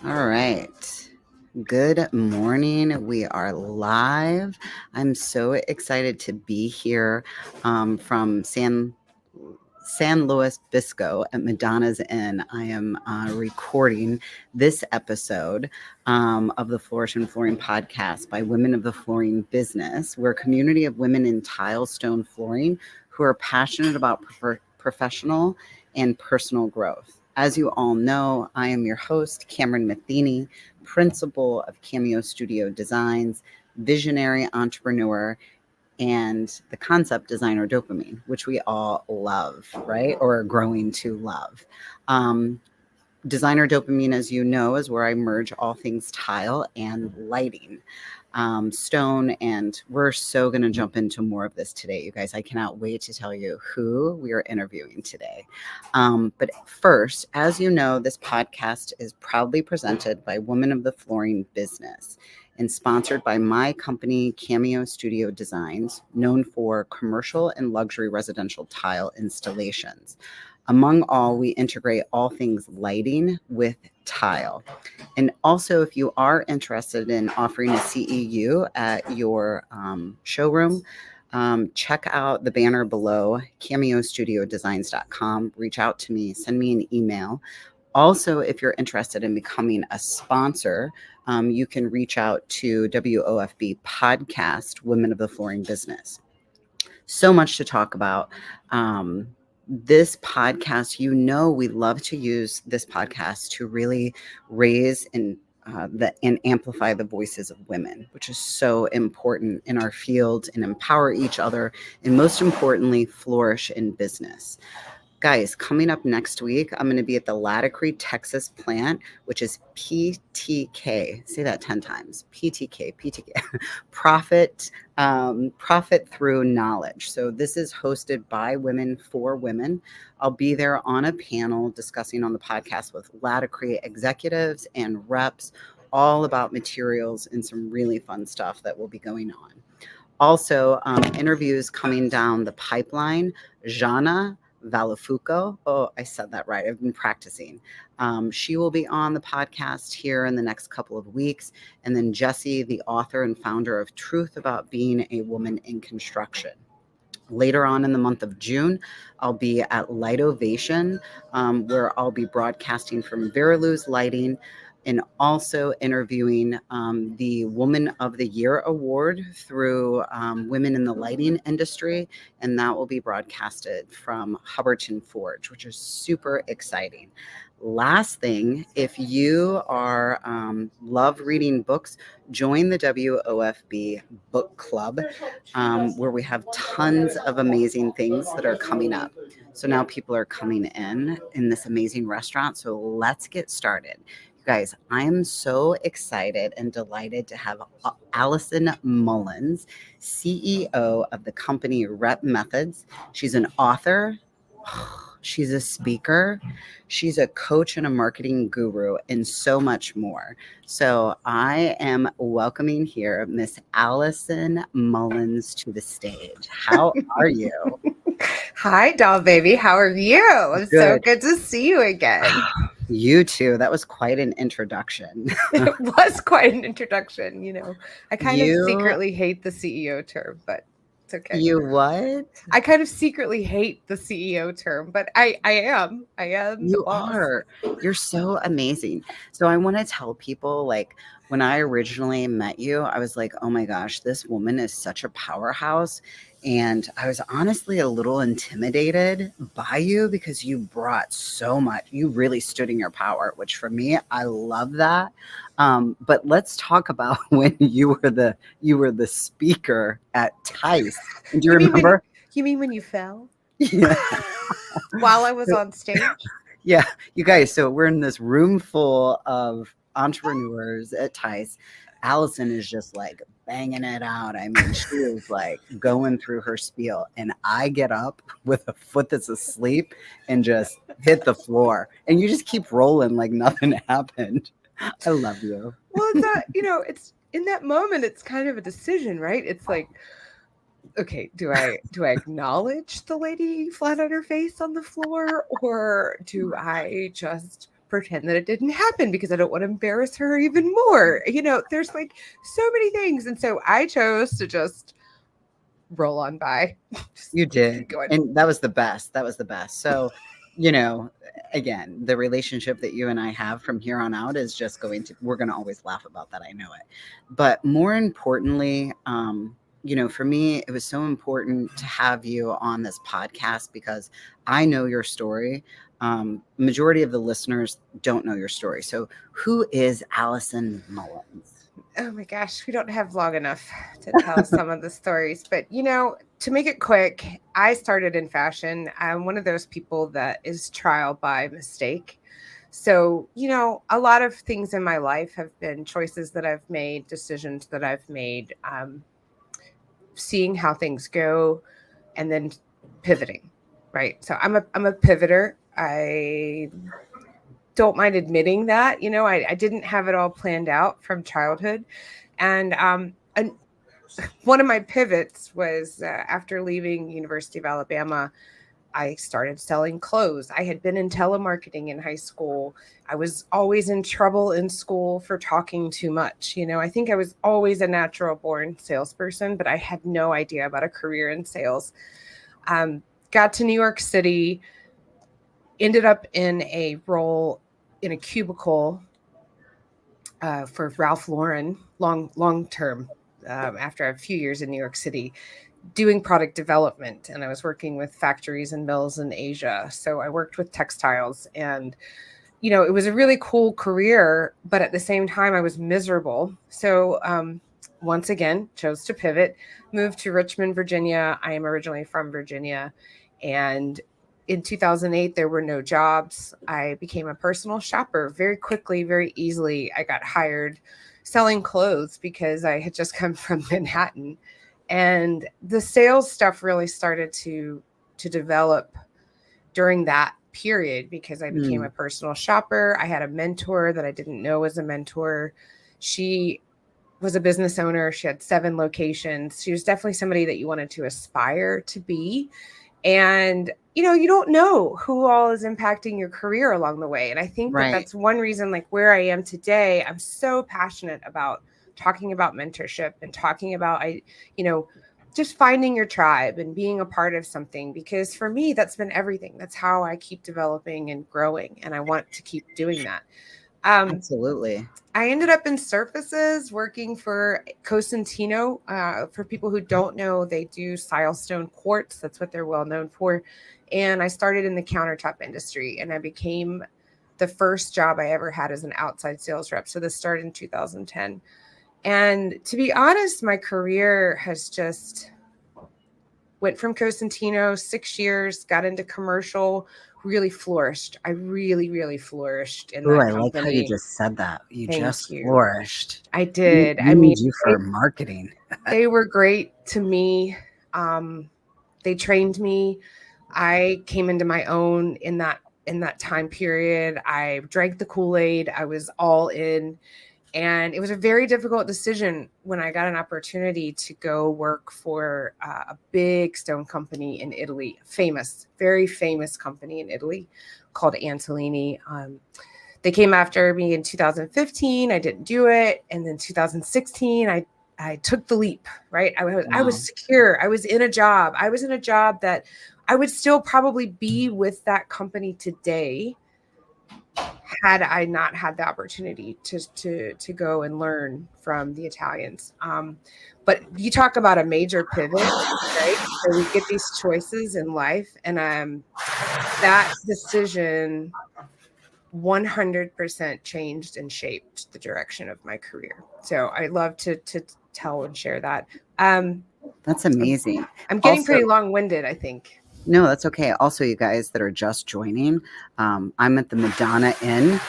All right. Good morning. We are live. I'm so excited to be here from San Luis Bisco at Madonna's Inn. I am recording this episode of the Flourish and Flooring podcast by Women of the Flooring Business. We're a community of women in tile stone flooring who are passionate about professional and personal growth. As you all know, I am your host, Cameron Metheney, principal of Cameo Studio Designs, visionary entrepreneur, and the concept designer dopamine, which we all love, right? Or are growing to love. Um, Designer dopamine, as you know, is where I merge all things tile and lighting, stone. And we're so going to jump into more of this today, you guys. I cannot wait to tell you who we are interviewing today. But first, as you know, this podcast is proudly presented by Women of the Flooring Business and sponsored by my company, Cameo Studio Designs, known for commercial and luxury residential tile installations. Among all, we integrate all things lighting with tile. And also, if you are interested in offering a CEU at your showroom, check out the banner below, cameostudiodesigns.com. Reach out to me, send me an email. Also, if you're interested in becoming a sponsor, you can reach out to WOFB Podcast, Women of the Flooring Business. So much to talk about. This podcast, we love to use this podcast to really raise and amplify the voices of women, which is so important in our field, and empower each other, and most importantly, flourish in business. Guys, coming up next week, I'm going to be at the Latacrete, Texas plant, which is PTK. Say that 10 times. PTK. Profit through knowledge. So this is hosted by women for women. I'll be there on a panel discussing on the podcast with Latacrete executives and reps, all about materials and some really fun stuff that will be going on. Also, interviews coming down the pipeline. Jana Valafuco. Oh, I said that right. I've been practicing. She will be on the podcast here in the next couple of weeks. And then Jessie, the author and founder of Truth About Being a Woman in Construction. Later on in the month of June, I'll be at Light Ovation, where I'll be broadcasting from Veriluz Lighting, and also interviewing the Woman of the Year award through Women in the Lighting Industry, and that will be broadcasted from Hubbardton Forge, which is super exciting. Last thing, if you are love reading books, join the WOFB book club, where we have tons of amazing things that are coming up. So now people are coming in this amazing restaurant. So let's get started. You guys, I am so excited and delighted to have Alison Mullins, CEO of the company Rep Methods. She's an author. She's a speaker. She's a coach and a marketing guru, and so much more. So I am welcoming here Miss Alison Mullins to the stage. How are you? Hi, doll baby. How are you? It's so good to see you again. You too. That was quite an introduction. It was quite an introduction. I kind of secretly hate the CEO term, but it's okay. You what? I kind of secretly hate the CEO term, but I am. You are. You're so amazing. So I want to tell people, like, when I originally met you, I was like, oh my gosh, this woman is such a powerhouse. And I was honestly a little intimidated by you because you brought so much. You really stood in your power, which for me, I love that. But let's talk about when you were the speaker at Tice. And do you remember? You mean when you fell? Yeah. While I was on stage? Yeah, you guys. So we're in this room full of entrepreneurs at Tice. Alison is just like banging it out. I mean, she is like going through her spiel, and I get up with a foot that's asleep and just hit the floor, and you just keep rolling like nothing happened. I love you. Well, it's not, it's in that moment, it's kind of a decision, right? It's like, okay, do I acknowledge the lady flat on her face on the floor, or do I just pretend that it didn't happen because I don't want to embarrass her even more. There's like so many things. And so I chose to just roll on by. You did. And that was the best. That was the best. So, again, the relationship that you and I have from here on out is just we're going to always laugh about that. I know it. But more importantly, for me, it was so important to have you on this podcast because I know your story. Majority of the listeners don't know your story. So who is Alison Mullins? Oh my gosh, we don't have long enough to tell some of the stories. But, to make it quick, I started in fashion. I'm one of those people that is trial by mistake. So, a lot of things in my life have been choices that I've made, decisions that I've made, seeing how things go and then pivoting, right? So I'm a pivoter. I don't mind admitting that, I didn't have it all planned out from childhood. And one of my pivots was after leaving University of Alabama, I started selling clothes. I had been in telemarketing in high school. I was always in trouble in school for talking too much. I think I was always a natural born salesperson, but I had no idea about a career in sales. Got to New York City, ended up in a role in a cubicle for Ralph Lauren long term after a few years in New York City doing product development. And I was working with factories and mills in Asia. So I worked with textiles and, it was a really cool career, but at the same time I was miserable. So once again, chose to pivot, moved to Richmond, Virginia. I am originally from Virginia. And in 2008, there were no jobs. I became a personal shopper very quickly, very easily. I got hired selling clothes because I had just come from Manhattan. And the sales stuff really started to develop during that period because I became a personal shopper. I had a mentor that I didn't know was a mentor. She was a business owner. She had 7 locations. She was definitely somebody that you wanted to aspire to be. And, you don't know who all is impacting your career along the way. And I think that that's one reason, like where I am today, I'm so passionate about talking about mentorship and talking about, just finding your tribe and being a part of something, because for me, that's been everything. That's how I keep developing and growing. And I want to keep doing that. Absolutely. I ended up in surfaces working for Cosentino. For people who don't know, they do silestone quartz. That's what they're well known for. And I started in the countertop industry, and I became the first job I ever had as an outside sales rep. So this started in 2010. And to be honest, my career has just went from Cosentino, 6 years, got into commercial, really flourished. I really, really flourished in that company. I like how you just said that. Thank you. Flourished. I did. I need you for marketing. They were great to me. They trained me. I came into my own in that time period. I drank the Kool-Aid. I was all in. And it was a very difficult decision when I got an opportunity to go work for a big stone company in Italy, very famous company in Italy called Antolini. They came after me in 2015. I didn't do it. And then 2016, I took the leap, right? I was secure. I was in a job. I was in a job that I would still probably be with that company today had I not had the opportunity to go and learn from the Italians. But you talk about a major pivot, right? So we get these choices in life, and that decision 100% changed and shaped the direction of my career. So I love to tell and share that. That's amazing. I'm getting pretty long-winded, I think. No, that's okay. Also, you guys that are just joining, I'm at the Madonna Inn,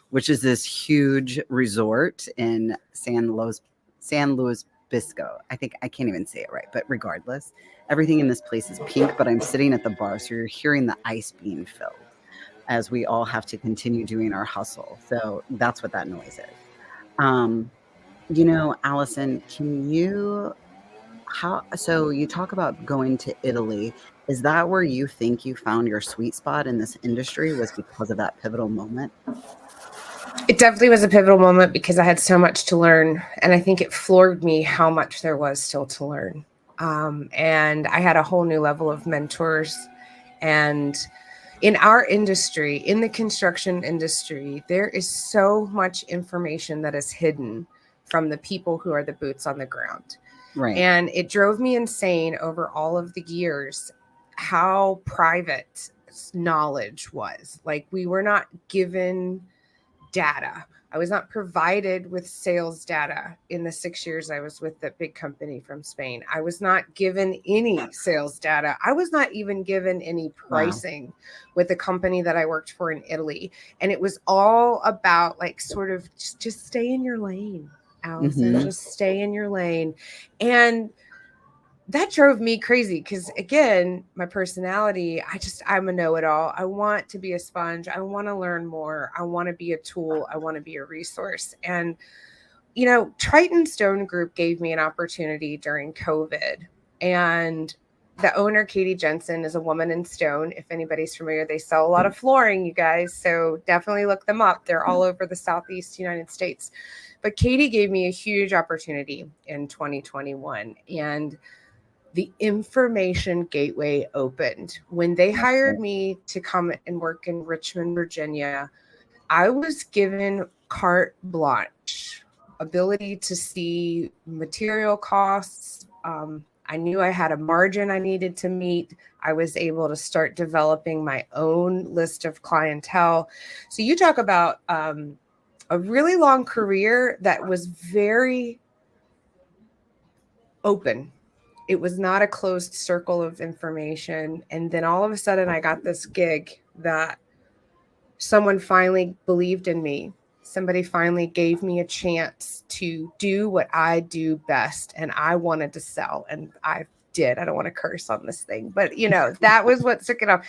which is this huge resort in San Luis Obispo. I can't even say it right, but regardless, everything in this place is pink, but I'm sitting at the bar, so you're hearing the ice being filled as we all have to continue doing our hustle. So that's what that noise is. Alison, so you talk about going to Italy Is that where you think you found your sweet spot in this industry, was because of that pivotal moment? It definitely was a pivotal moment because I had so much to learn. And I think it floored me how much there was still to learn. And I had a whole new level of mentors. And in our industry, in the construction industry, there is so much information that is hidden from the people who are the boots on the ground. Right. And it drove me insane over all of the years how private knowledge was. Like, we were not given data. I was not provided with sales data in the 6 years I was with that big company from Spain. I was not given any sales data. I was not even given any pricing with the company that I worked for in Italy. And it was all about, like, sort of just stay in your lane, Allison, just stay in your lane. And that drove me crazy because, again, my personality, I'm a know-it-all. I want to be a sponge. I want to learn more. I want to be a tool. I want to be a resource. And, you know, Triton Stone Group gave me an opportunity during COVID. And the owner, Katie Jensen, is a woman in stone. If anybody's familiar, they sell a lot of flooring, you guys. So definitely look them up. They're all over the Southeast United States. But Katie gave me a huge opportunity in 2021. And the information gateway opened. When they hired me to come and work in Richmond, Virginia, I was given carte blanche, ability to see material costs. I knew I had a margin I needed to meet. I was able to start developing my own list of clientele. So you talk about a really long career that was very open. It was not a closed circle of information. And then all of a sudden I got this gig that someone finally believed in me. Somebody finally gave me a chance to do what I do best. And I wanted to sell, and I did. I don't want to curse on this thing, but you know, that was what took it off.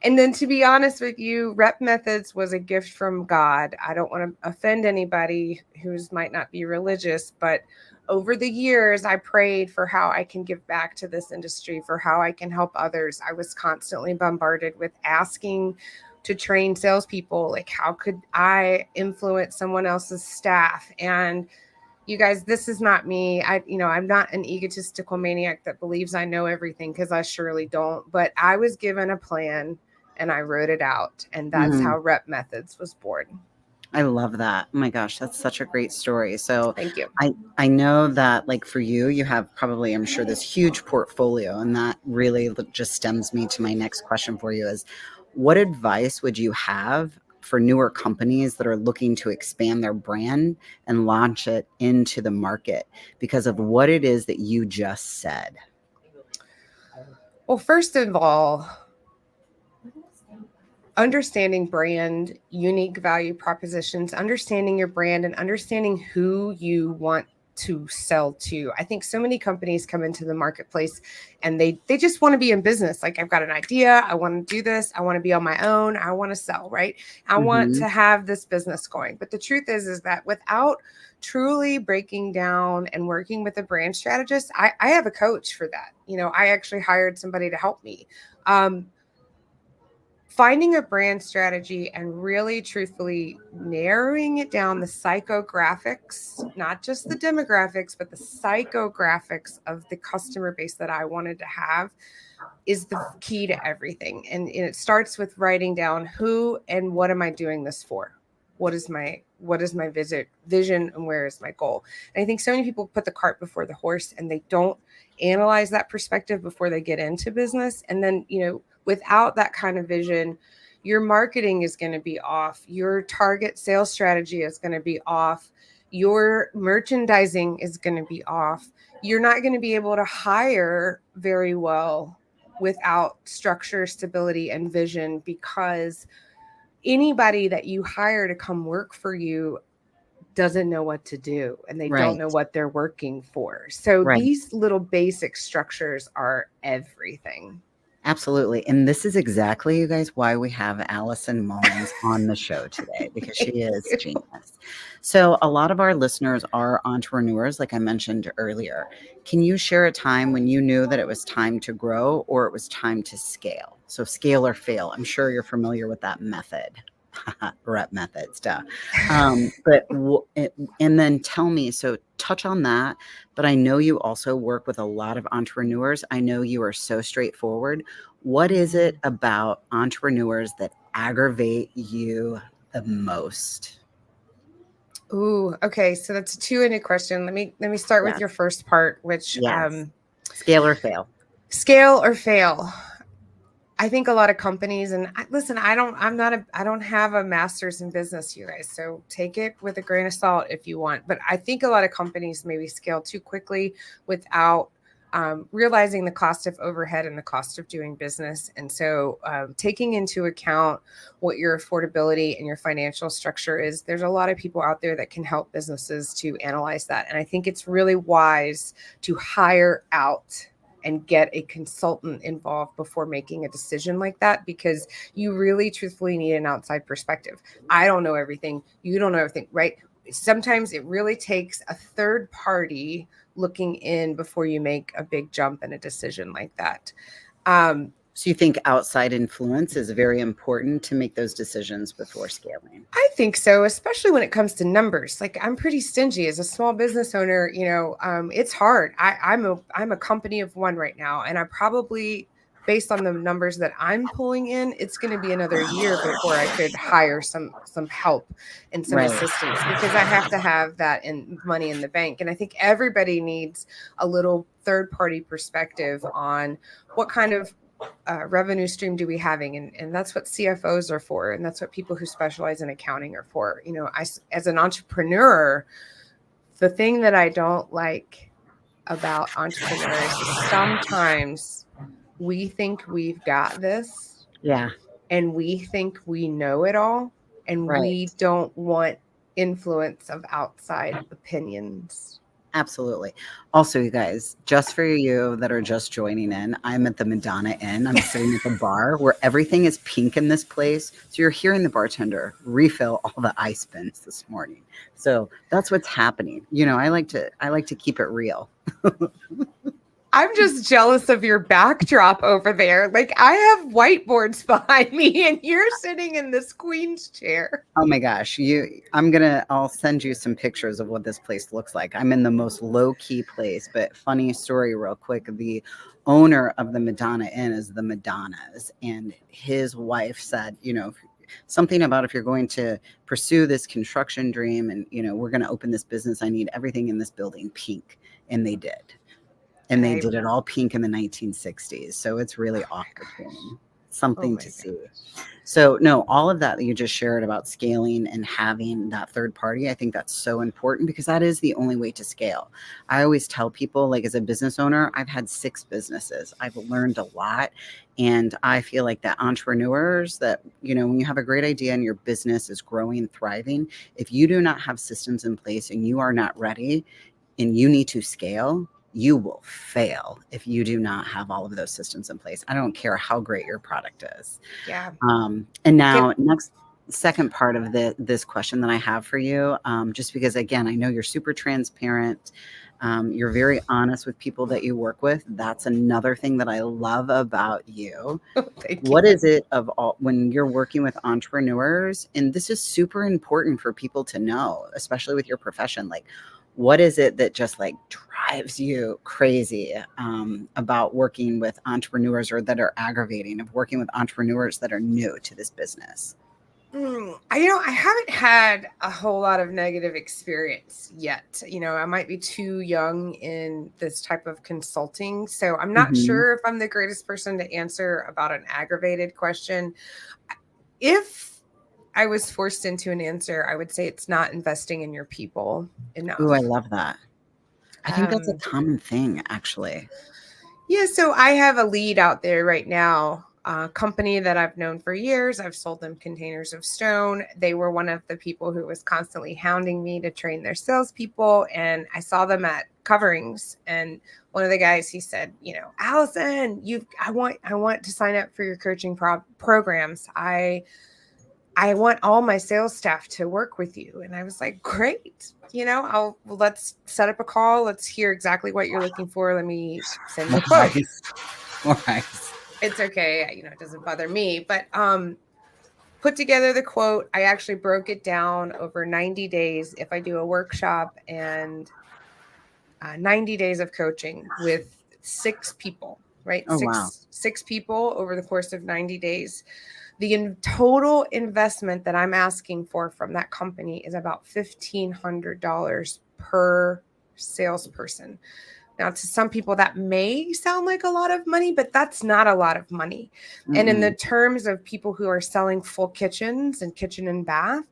And then, to be honest with you, Rep Methods was a gift from God. I don't want to offend anybody who might not be religious, but over the years, I prayed for how I can give back to this industry, for how I can help others. I was constantly bombarded with asking to train salespeople, like, how could I influence someone else's staff? And you guys, this is not me. I'm not an egotistical maniac that believes I know everything, because I surely don't. But I was given a plan and I wrote it out. And that's how Rep Methods was born. I love that. Oh my gosh, that's such a great story. So thank you. I know that, like, for you have probably, I'm sure, this huge portfolio, and that really just stems me to my next question for you is, what advice would you have for newer companies that are looking to expand their brand and launch it into the market because of what it is that you just said? Well, first of all, understanding brand, unique value propositions, understanding your brand, and understanding who you want to sell to. I think so many companies come into the marketplace and they just want to be in business. Like, I've got an idea. I want to do this. I want to be on my own. I want to sell, right? I want to have this business going. But the truth is that without truly breaking down and working with a brand strategist, I have a coach for that. You know, I actually hired somebody to help me. Finding a brand strategy and really truthfully narrowing it down, the psychographics, not just the demographics, but the psychographics of the customer base that I wanted to have, is the key to everything. And it starts with writing down who and what am I doing this for? What is my vision, and where is my goal? And I think so many people put the cart before the horse, and they don't analyze that perspective before they get into business. And then, you know, without that kind of vision, your marketing is going to be off. Your target sales strategy is going to be off. Your merchandising is going to be off. You're not going to be able to hire very well without structure, stability, and vision, because anybody that you hire to come work for you doesn't know what to do, and they don't know what they're working for. So these little basic structures are everything. Absolutely. And this is exactly, you guys, why we have Alison Mullins on the show today, because she is genius. So, a lot of our listeners are entrepreneurs, like I mentioned earlier. Can you share a time when you knew that it was time to grow or it was time to scale? So, scale or fail. I'm sure you're familiar with that method, rep method stuff. And then tell me, so touch on that. But I know you also work with a lot of entrepreneurs. I know you are so straightforward. What is it about entrepreneurs that aggravate you the most? Ooh, okay. So that's a two-ended question. Let me start with Yes. your first part, which Yes. Scale or fail. scale or fail. I think a lot of companies, and listen, I don't have a master's in business, you guys. So take it with a grain of salt if you want. But I think a lot of companies maybe scale too quickly without realizing the cost of overhead and the cost of doing business. And so taking into account what your affordability and your financial structure is, there's a lot of people out there that can help businesses to analyze that. And I think it's really wise to hire out and get a consultant involved before making a decision like that, because you really truthfully need an outside perspective. I don't know everything. You don't know everything, right? Sometimes it really takes a third party looking in before you make a big jump in a decision like that. So you think outside influence is very important to make those decisions before scaling? I think so, especially when it comes to numbers. Like, I'm pretty stingy as a small business owner. It's hard. I'm a company of one right now, and I probably, based on the numbers that I'm pulling in, it's going to be another year before I could hire some help and some Right. assistance, because I have to have that money in the bank. And I think everybody needs a little third party perspective on what kind of revenue stream do we having, and that's what CFOs are for, and that's what people who specialize in accounting are for. As an entrepreneur, the thing that I don't like about entrepreneurs is sometimes we think we've got this, Yeah. and we think we know it all, and Right. we don't want influence of outside opinions. Absolutely. Also, you guys, just for you that are just joining in, I'm at the Madonna Inn. I'm sitting at the bar where everything is pink in this place. So you're hearing the bartender refill all the ice bins this morning. So that's what's happening. I like to keep it real. I'm just jealous of your backdrop over there. Like, I have whiteboards behind me and you're sitting in this queen's chair. Oh my gosh, I'll send you some pictures of what this place looks like. I'm in the most low-key place, but funny story real quick. The owner of the Madonna Inn is the Madonnas, and his wife said, something about, if you're going to pursue this construction dream and, we're going to open this business, I need everything in this building pink. And they did. And they did it all pink in the 1960s. So it's really off-putting. Something to see. So no, all of that you just shared about scaling and having that third party, I think that's so important, because that is the only way to scale. I always tell people, like, as a business owner, I've had 6 businesses. I've learned a lot. And I feel like that entrepreneurs that, when you have a great idea and your business is growing, thriving, if you do not have systems in place and you are not ready and you need to scale, you will fail if you do not have all of those systems in place. I don't care how great your product is. Yeah. And now, second part of this question that I have for you, just because, again, I know you're super transparent. You're very honest with people that you work with. That's another thing that I love about you. Thank you. What is it of all, when you're working with entrepreneurs, and this is super important for people to know, especially with your profession, like, what is it that just like drives you crazy about working with entrepreneurs, or that are aggravating of working with entrepreneurs that are new to this business? I haven't had a whole lot of negative experience yet. I might be too young in this type of consulting, so I'm not sure if I'm the greatest person to answer about an aggravated question. If I was forced into an answer, I would say it's not investing in your people enough. Ooh, I love that. I think that's a common thing, actually. Yeah, so I have a lead out there right now, a company that I've known for years. I've sold them containers of stone. They were one of the people who was constantly hounding me to train their salespeople, and I saw them at coverings. And one of the guys, he said, Allison, I want to sign up for your coaching programs. I want all my sales staff to work with you. And I was like, great. Let's set up a call. Let's hear exactly what you're looking for. Let me send you a quote. Nice. It's okay. It doesn't bother me, but, put together the quote. I actually broke it down over 90 days. If I do a workshop and 90 days of coaching with 6 people, right? Oh, wow. Six people over the course of 90 days. The total investment that I'm asking for from that company is about $1,500 per salesperson. Now, to some people, that may sound like a lot of money, but that's not a lot of money. And in the terms of people who are selling full kitchens and kitchen and bath,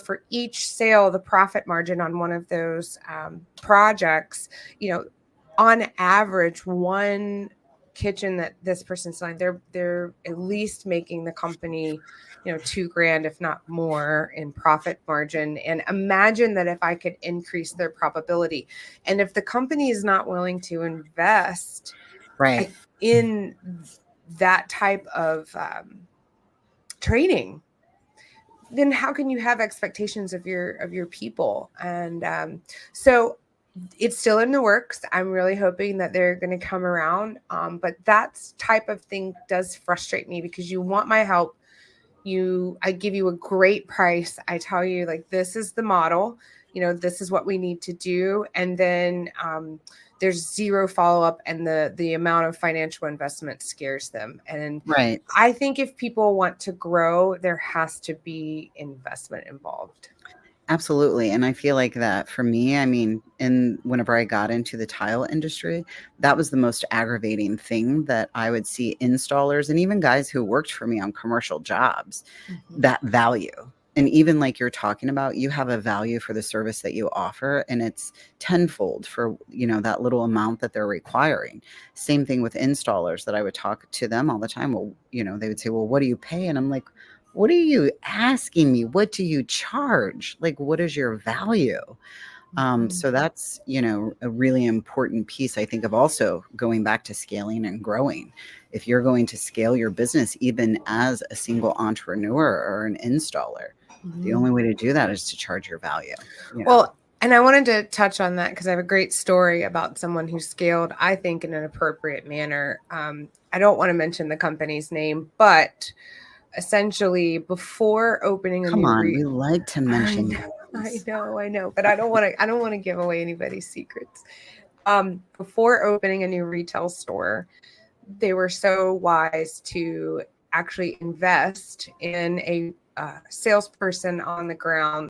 for each sale, the profit margin on one of those projects, on average, one kitchen that this person's selling, they're at least making the company $2,000, if not more, in profit margin. And imagine that if I could increase their probability, and if the company is not willing to invest Right in that type of training, then how can you have expectations of your people? And so it's still in the works. I'm really hoping that they're going to come around. But that type of thing does frustrate me, because you want my help. I give you a great price. I tell you, like, this is the model, this is what we need to do. And then there's zero follow-up, and the amount of financial investment scares them. And right I think if people want to grow, there has to be investment involved. Absolutely. And I feel like that for me, I mean, whenever I got into the tile industry, that was the most aggravating thing, that I would see installers and even guys who worked for me on commercial jobs, that value. And even like you're talking about, you have a value for the service that you offer, and it's tenfold for, that little amount that they're requiring. Same thing with installers, that I would talk to them all the time. Well, they would say, well, what do you pay? And I'm like, what are you asking me? What do you charge? Like, what is your value? So that's, a really important piece, I think, of also going back to scaling and growing. If you're going to scale your business, even as a single entrepreneur or an installer, the only way to do that is to charge your value. Well, and I wanted to touch on that because I have a great story about someone who scaled, I think, in an appropriate manner. I don't want to mention the company's name, but essentially, before opening a Come new on, we like to mention I know, but I don't want to give away anybody's secrets. Before opening a new retail store, they were so wise to actually invest in a salesperson on the ground